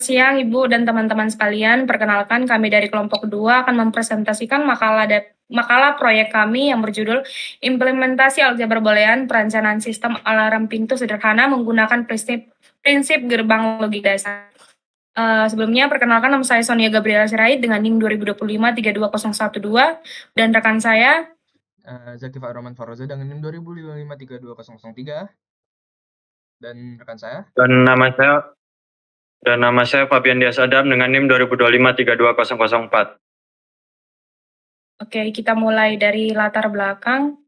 Siang Ibu dan teman-teman sekalian, perkenalkan kami dari kelompok kedua akan mempresentasikan makalah proyek kami yang berjudul Implementasi Aljabar Boolean Perencanaan Sistem Alarm Pintu Sederhana Menggunakan Prinsip Gerbang Logik Dasar. Sebelumnya, perkenalkan nama saya Sonia Gabriela Sirait dengan NIM 2025-32012 dan rekan saya Zaki Roman Faroza dengan NIM 2025-32003 dan rekan saya Dan nama saya Fabian Dias Adam dengan NIM 2025-32004. Oke, kita mulai dari latar belakang.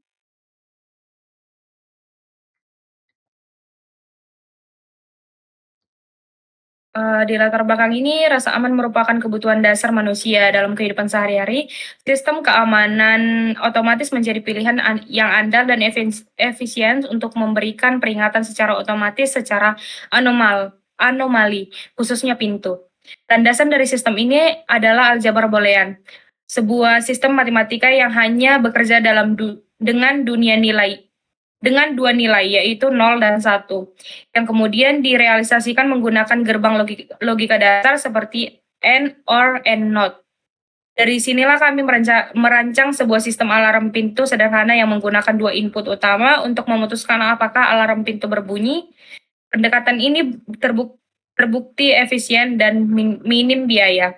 Di latar belakang ini, rasa aman merupakan kebutuhan dasar manusia dalam kehidupan sehari-hari. Sistem keamanan otomatis menjadi pilihan yang andal dan efisien untuk memberikan peringatan secara otomatis secara anomali, khususnya pintu. Landasan dari sistem ini adalah aljabar boolean, sebuah sistem matematika yang hanya bekerja dengan dua nilai, yaitu 0 dan 1, yang kemudian direalisasikan menggunakan gerbang logika dasar seperti AND, OR, and NOT. Dari sinilah kami merancang sebuah sistem alarm pintu sederhana yang menggunakan dua input utama untuk memutuskan apakah alarm pintu berbunyi. Pendekatan ini terbukti efisien dan minim biaya.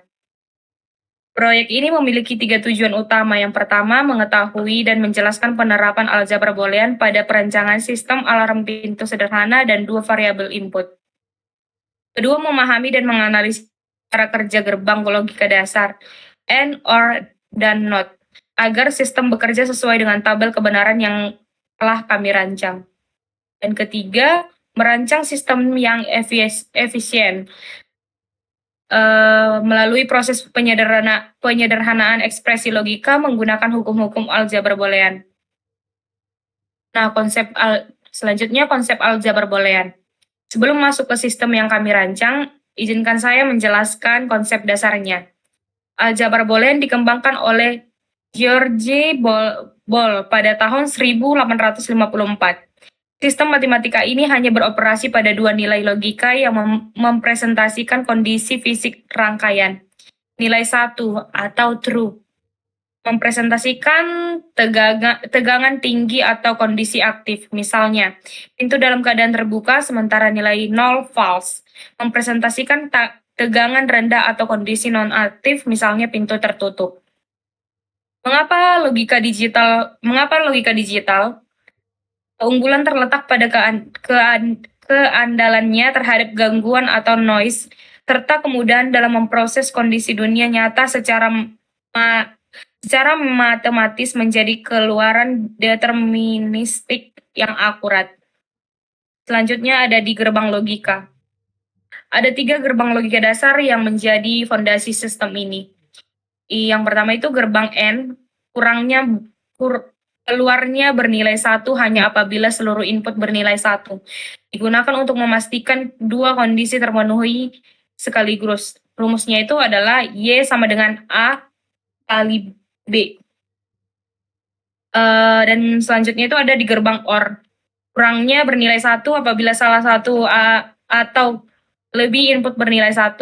Proyek ini memiliki 3 tujuan utama. Yang pertama, mengetahui dan menjelaskan penerapan aljabar boolean pada perancangan sistem alarm pintu sederhana dan 2 variabel input. Kedua, memahami dan menganalisis cara kerja gerbang logika dasar, AND, OR, dan NOT, agar sistem bekerja sesuai dengan tabel kebenaran yang telah kami rancang. Dan ketiga, merancang sistem yang efisien, melalui proses penyederhanaan ekspresi logika menggunakan hukum-hukum aljabar boolean. Nah, selanjutnya konsep aljabar boolean. Sebelum masuk ke sistem yang kami rancang, izinkan saya menjelaskan konsep dasarnya. Aljabar boolean dikembangkan oleh George Boole pada tahun 1854. Sistem matematika ini hanya beroperasi pada dua nilai logika yang mempresentasikan kondisi fisik rangkaian. Nilai 1 atau true mempresentasikan tegangan tinggi atau kondisi aktif. Misalnya, pintu dalam keadaan terbuka sementara nilai 0 false mempresentasikan tegangan rendah atau kondisi non-aktif, misalnya pintu tertutup. Mengapa logika digital? Keunggulan terletak pada keandalannya terhadap gangguan atau noise, serta kemudahan dalam memproses kondisi dunia nyata secara matematis menjadi keluaran deterministik yang akurat. Selanjutnya ada di gerbang logika. Ada 3 gerbang logika dasar yang menjadi fondasi sistem ini. Yang pertama itu gerbang N, keluarnya bernilai 1 hanya apabila seluruh input bernilai 1. Digunakan untuk memastikan dua kondisi terpenuhi sekaligus. Rumusnya itu adalah Y sama dengan A kali B. Dan selanjutnya itu ada di gerbang OR. Kurangnya bernilai 1 apabila salah satu atau lebih input bernilai 1.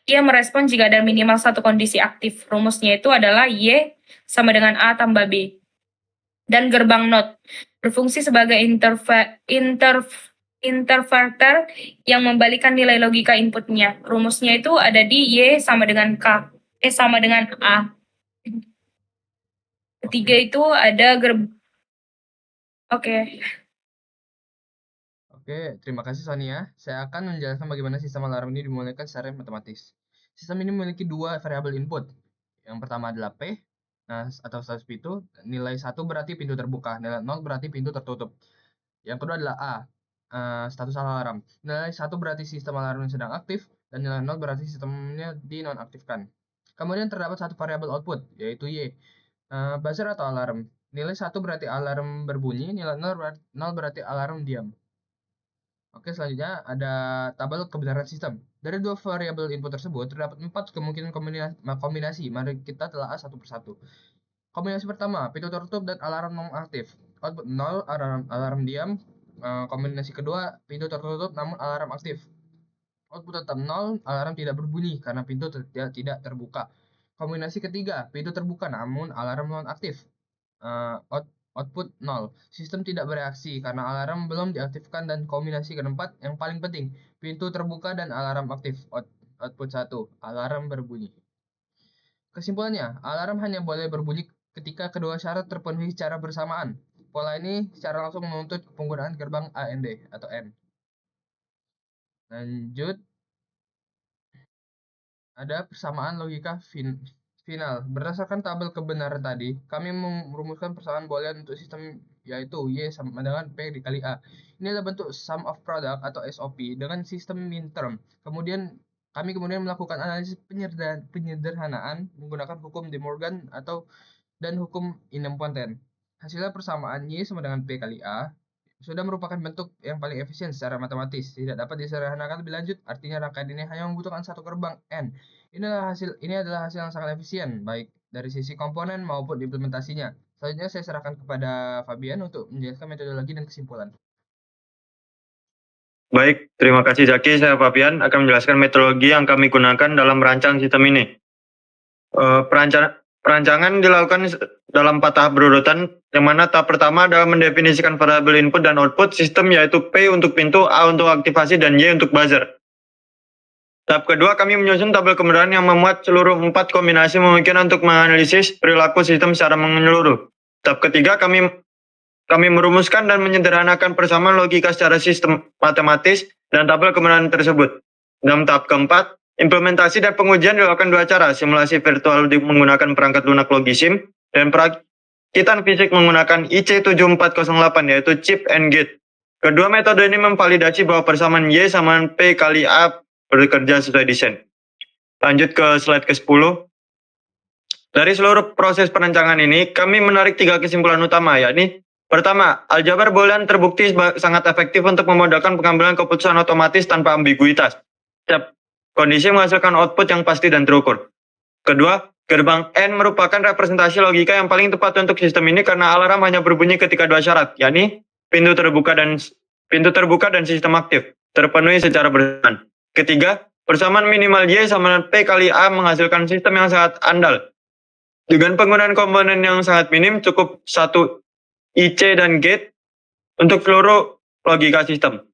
Dia merespon jika ada minimal satu kondisi aktif. Rumusnya itu adalah Y sama dengan A tambah B. Dan gerbang NOT berfungsi sebagai interpreter yang membalikan nilai logika inputnya. Rumusnya itu ada di Y sama dengan sama dengan A. Ketiga itu ada Oke. Oke, terima kasih Sonia. Saya akan menjelaskan bagaimana sistem alarm ini dimulaikan secara matematis. Sistem ini memiliki dua variabel input. Yang pertama adalah P, atau status pintu. Nilai 1 berarti pintu terbuka, nilai 0 berarti pintu tertutup. Yang kedua adalah A, status alarm. Nilai 1 berarti sistem alarm sedang aktif, dan nilai 0 berarti sistemnya dinonaktifkan. Kemudian terdapat satu variabel output, yaitu Y, buzzer atau alarm. Nilai 1 berarti alarm berbunyi, nilai 0 berarti alarm diam. Oke, selanjutnya ada tabel kebenaran sistem. Dari dua variabel input tersebut, terdapat 4 kemungkinan kombinasi. Mari kita telah satu persatu. Kombinasi pertama, pintu tertutup dan alarm non-aktif. Output 0, alarm diam. Kombinasi kedua, pintu tertutup namun alarm aktif. output tetap 0, alarm tidak berbunyi karena pintu tidak terbuka. Kombinasi ketiga, pintu terbuka namun alarm non-aktif. Output 0, sistem tidak bereaksi karena alarm belum diaktifkan. Dan kombinasi keempat yang paling penting, pintu terbuka dan alarm aktif. Output 1, alarm berbunyi. Kesimpulannya, alarm hanya boleh berbunyi ketika kedua syarat terpenuhi secara bersamaan. Pola ini secara langsung menuntut penggunaan gerbang AND atau N. Lanjut, ada persamaan logika final. Berdasarkan tabel kebenaran tadi, kami merumuskan persamaan boolean untuk sistem yaitu Y sama dengan P dikali A. Ini adalah bentuk sum of product atau SOP dengan sistem minterm. Kami kemudian melakukan analisis penyederhanaan menggunakan hukum De Morgan dan hukum idempotent. Hasilnya persamaan Y sama dengan P kali A sudah merupakan bentuk yang paling efisien secara matematis. Tidak dapat disederhanakan lebih lanjut, artinya rangkaian ini hanya membutuhkan satu gerbang N. Ini adalah hasil yang sangat efisien, baik dari sisi komponen maupun implementasinya. Selanjutnya saya serahkan kepada Fabian untuk menjelaskan metodologi dan kesimpulan. Baik, terima kasih Zaki. Saya Fabian akan menjelaskan metodologi yang kami gunakan dalam merancang sistem ini. Perancangan dilakukan dalam 4 tahap berurutan, yang mana tahap pertama adalah mendefinisikan variabel input dan output sistem, yaitu P untuk pintu, A untuk aktivasi, dan Y untuk buzzer. Tahap kedua, kami menyusun tabel kebenaran yang memuat seluruh 4 kombinasi memungkinkan untuk menganalisis perilaku sistem secara menyeluruh. Tahap ketiga, kami merumuskan dan menyederhanakan persamaan logika secara sistem matematis dan tabel kebenaran tersebut. Dalam tahap keempat, implementasi dan pengujian dilakukan 2 cara, simulasi virtual menggunakan perangkat lunak Logisim dan perakitan fisik menggunakan IC7408 yaitu chip and gate. Kedua metode ini memvalidasi bahwa persamaan Y sama P kali A bekerja sesuai desain. Lanjut ke slide ke-10. Dari seluruh proses perancangan ini, kami menarik 3 kesimpulan utama, yakni pertama, aljabar boolean terbukti sangat efektif untuk memudahkan pengambilan keputusan otomatis tanpa ambiguitas. Setiap kondisi menghasilkan output yang pasti dan terukur. Kedua, gerbang N merupakan representasi logika yang paling tepat untuk sistem ini karena alarm hanya berbunyi ketika 2 syarat, yakni pintu terbuka dan sistem aktif terpenuhi secara bersamaan. Ketiga, persamaan minimal Y sama P kali A menghasilkan sistem yang sangat andal. Dengan penggunaan komponen yang sangat minim, cukup 1 IC dan gate untuk seluruh logika sistem.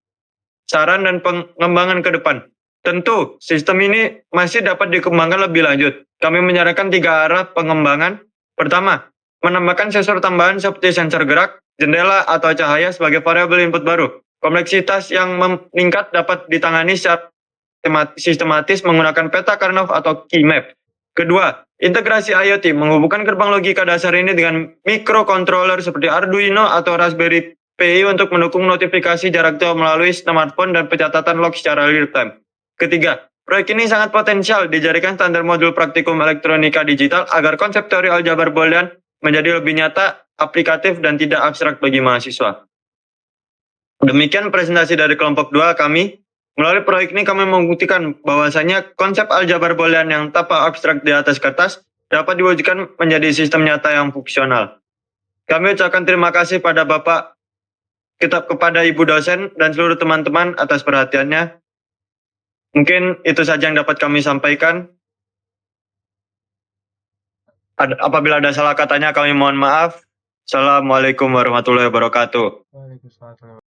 Saran dan pengembangan ke depan. Tentu, sistem ini masih dapat dikembangkan lebih lanjut. Kami menyarankan 3 arah pengembangan. Pertama, menambahkan sensor tambahan seperti sensor gerak, jendela, atau cahaya sebagai variabel input baru. Kompleksitas yang meningkat dapat ditangani secara sistematis menggunakan peta Karnaugh atau key map. Kedua, integrasi IoT menghubungkan gerbang logika dasar ini dengan microcontroller seperti Arduino atau Raspberry Pi untuk mendukung notifikasi jarak jauh melalui smartphone dan pencatatan log secara real time. Ketiga, proyek ini sangat potensial dijadikan standar modul praktikum elektronika digital agar konsep teori aljabar boolean menjadi lebih nyata, aplikatif, dan tidak abstrak bagi mahasiswa. Demikian presentasi dari kelompok 2 kami. Melalui proyek ini kami membuktikan bahwasanya konsep aljabar boolean yang tanpa abstrak di atas kertas dapat diwujudkan menjadi sistem nyata yang fungsional. Kami ucapkan terima kasih pada kepada Ibu dosen dan seluruh teman-teman atas perhatiannya. Mungkin itu saja yang dapat kami sampaikan. Apabila ada salah katanya kami mohon maaf. Assalamualaikum warahmatullahi wabarakatuh. Waalaikumsalam.